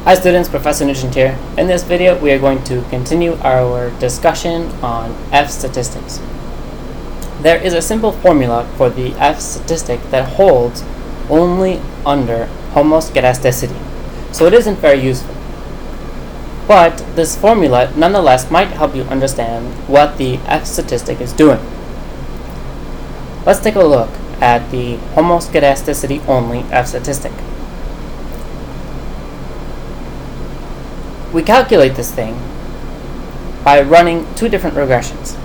Hi students, Professor Nugent here. In this video we are going to continue our discussion on F-statistics. There is a simple formula for the F-statistic that holds only under homoskedasticity, so it isn't very useful. But this formula nonetheless might help you understand what the F-statistic is doing. Let's take a look at the homoskedasticity-only F-statistic. We calculate this thing by running two different regressions.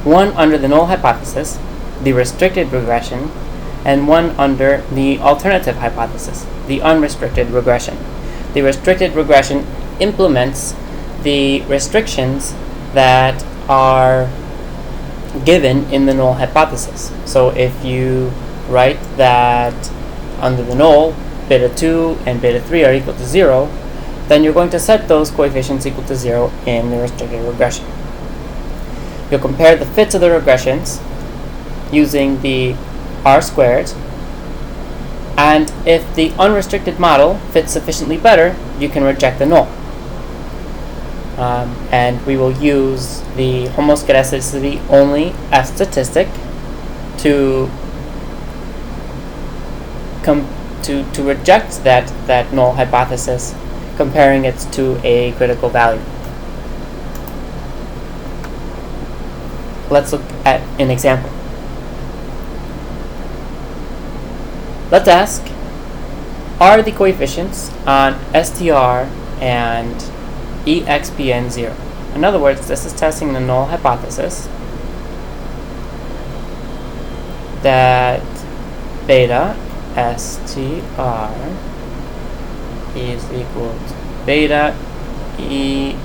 One under the null hypothesis, the restricted regression, and one under the alternative hypothesis, the unrestricted regression. The restricted regression implements the restrictions that are given in the null hypothesis. So if you write that under the null, beta 2 and beta 3 are equal to 0, then you're going to set those coefficients equal to 0 in the restricted regression. You'll compare the fits of the regressions using the R squared, and if the unrestricted model fits sufficiently better, you can reject the null. And we will use the homoskedasticity-only F-statistic to reject that null hypothesis, comparing it to a critical value. Let's look at an example. Let's ask, are the coefficients on STR and EXPN 0? In other words, this is testing the null hypothesis that beta STR is equal to beta EXPN.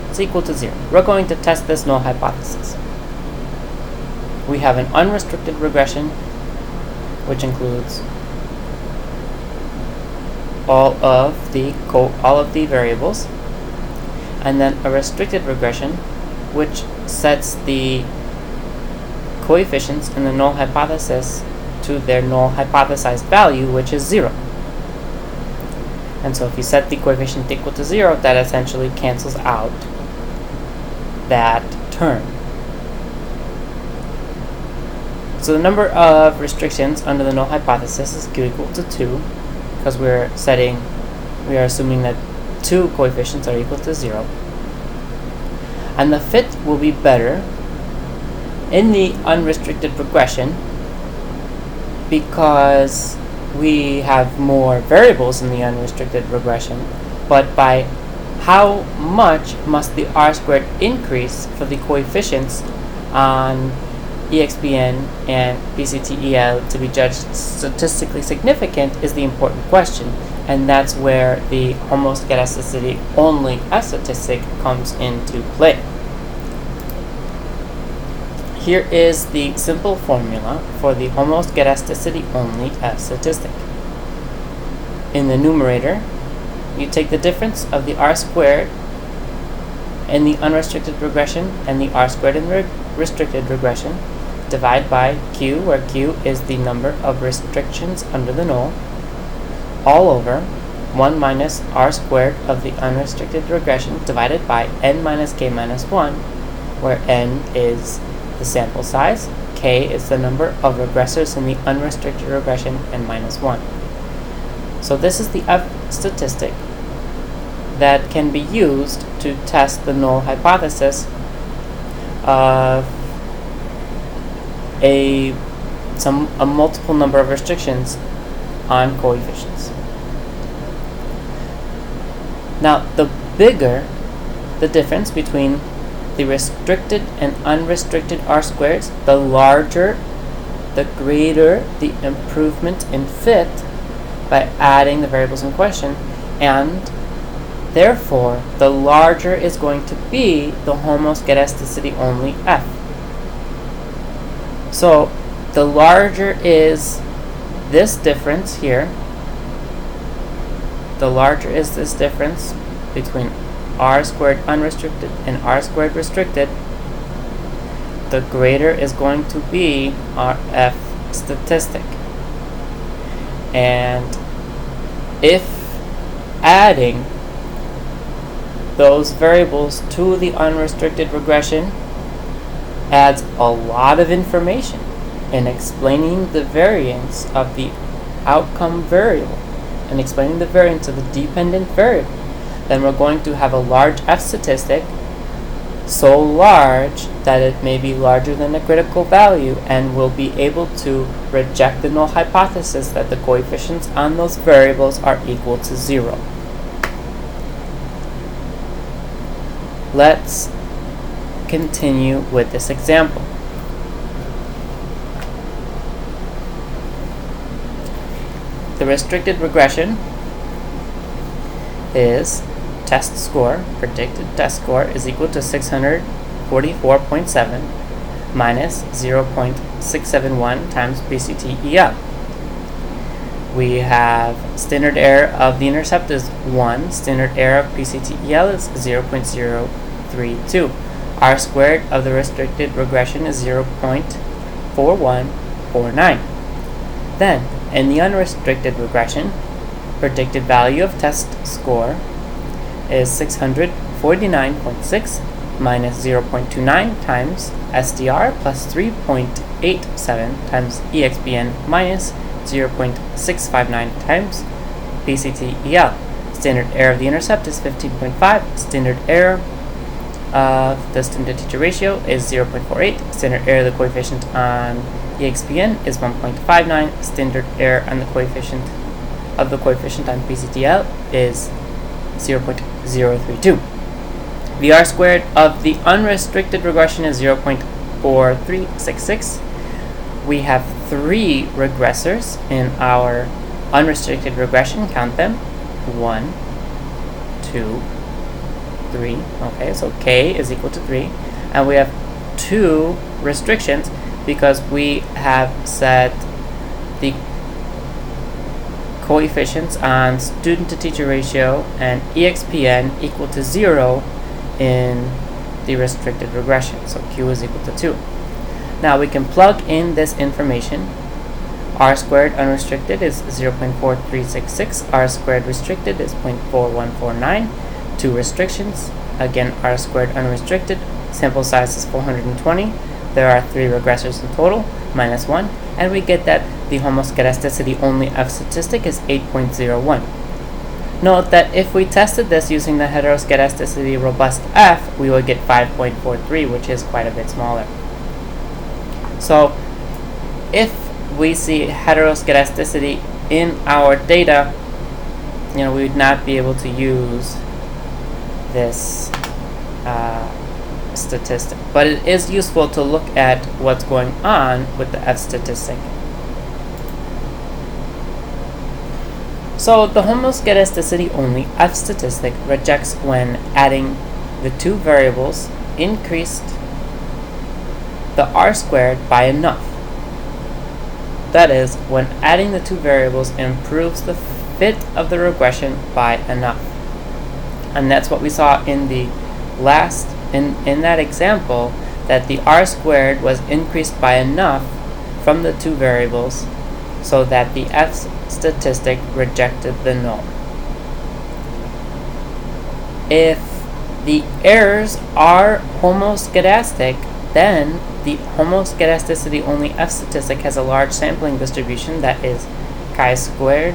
It's equal to 0. We're going to test this null hypothesis. We have an unrestricted regression, which includes all of the variables, and then a restricted regression, which sets the coefficients in the null hypothesis to their null hypothesized value, which is 0. And so if you set the coefficient equal to 0, that essentially cancels out that term. So the number of restrictions under the null hypothesis is equal to 2, because we are assuming that two coefficients are equal to 0. And the fit will be better in the unrestricted regression because we have more variables in the unrestricted regression, but by how much must the R squared increase for the coefficients on EXPN and BCTEL to be judged statistically significant is the important question, and that's where the homoskedasticity-only F-statistic comes into play. Here is the simple formula for the homoskedasticity-only F-statistic. In the numerator, you take the difference of the R squared in the unrestricted regression and the R squared in the restricted regression, divide by Q, where Q is the number of restrictions under the null, all over 1 minus R squared of the unrestricted regression divided by N minus K minus 1, where N is the sample size, K is the number of regressors in the unrestricted regression, and minus 1. So this is the F-statistic that can be used to test the null hypothesis of a multiple number of restrictions on coefficients. Now, the bigger the difference between the restricted and unrestricted R squares, the larger, the greater the improvement in fit by adding the variables in question, and therefore the larger is going to be the homoskedasticity-only F. So the larger is this difference here, the larger is this difference between R squared unrestricted and R squared restricted, the greater is going to be our F statistic. And if adding those variables to the unrestricted regression adds a lot of information in explaining the variance of the outcome variable and explaining the variance of the dependent variable, then we're going to have a large F statistic, so large that it may be larger than the critical value, and we'll be able to reject the null hypothesis that the coefficients on those variables are equal to 0. Let's continue with this example. The restricted regression is test score, predicted test score, is equal to 644.7 minus 0.671 times PCT-EL. We have standard error of the intercept is 1, standard error of PCT-EL is 0.032. R squared of the restricted regression is 0.4149. Then, in the unrestricted regression, predicted value of test score is 649.6 minus 0.29 times SDR plus 3.87 times EXPN minus 0.659 times PCT-EL. Standard error of the intercept is 15.5. Standard error of the student-to-teacher ratio is 0.48. Standard error of the coefficient on EXPN is 1.59. Standard error on the coefficient on PCT-EL is 0.032. The R squared of the unrestricted regression is 0.4366. We have 3 regressors in our unrestricted regression. Count them. 1, 2, 3. Okay, so K is equal to 3. And we have 2 restrictions because we have set the coefficients on student-to-teacher ratio and EXPN equal to 0 in the restricted regression. So Q is equal to 2. Now we can plug in this information. R squared unrestricted is 0.4366. R squared restricted is 0.4149. 2 restrictions. Again, R squared unrestricted. Sample size is 420. There are 3 regressors in total, minus 1. And we get that the homoskedasticity-only F statistic is 8.01. Note that if we tested this using the heteroskedasticity robust F, we would get 5.43, which is quite a bit smaller. So if we see heteroskedasticity in our data, we would not be able to use this statistic. But it is useful to look at what's going on with the F statistic. So the homoskedasticity-only F statistic rejects when adding the 2 variables increased the R squared by enough. That is, when adding the 2 variables improves the fit of the regression by enough. And that's what we saw in the last, in that example, that the R squared was increased by enough from the 2 variables so that the F statistic rejected the null. If the errors are homoskedastic, then the homoskedasticity-only F statistic has a large sampling distribution that is chi-squared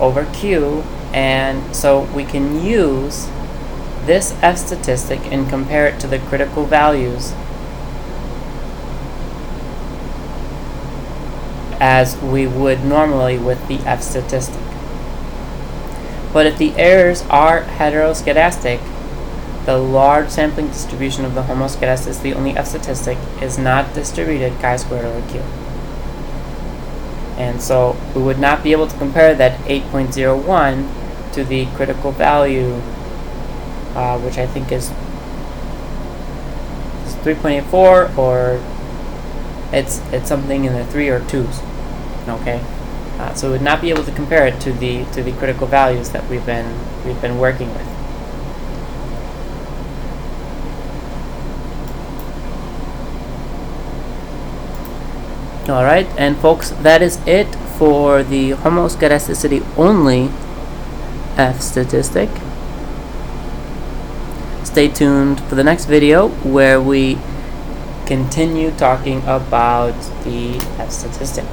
over Q, and so we can use this F statistic and compare it to the critical values as we would normally with the F statistic. But if the errors are heteroskedastic, the large sampling distribution of the homoskedasticity-only F statistic is not distributed chi-squared over Q. And so we would not be able to compare that 8.01 to the critical value, which I think is 3.84, or it's something in the 3 or 2s. Okay, so we would not be able to compare it to the critical values that we've been working with. Alright, and folks, that is it for the homoskedasticity only F-statistic. Stay tuned for the next video where we continue talking about the F-statistic.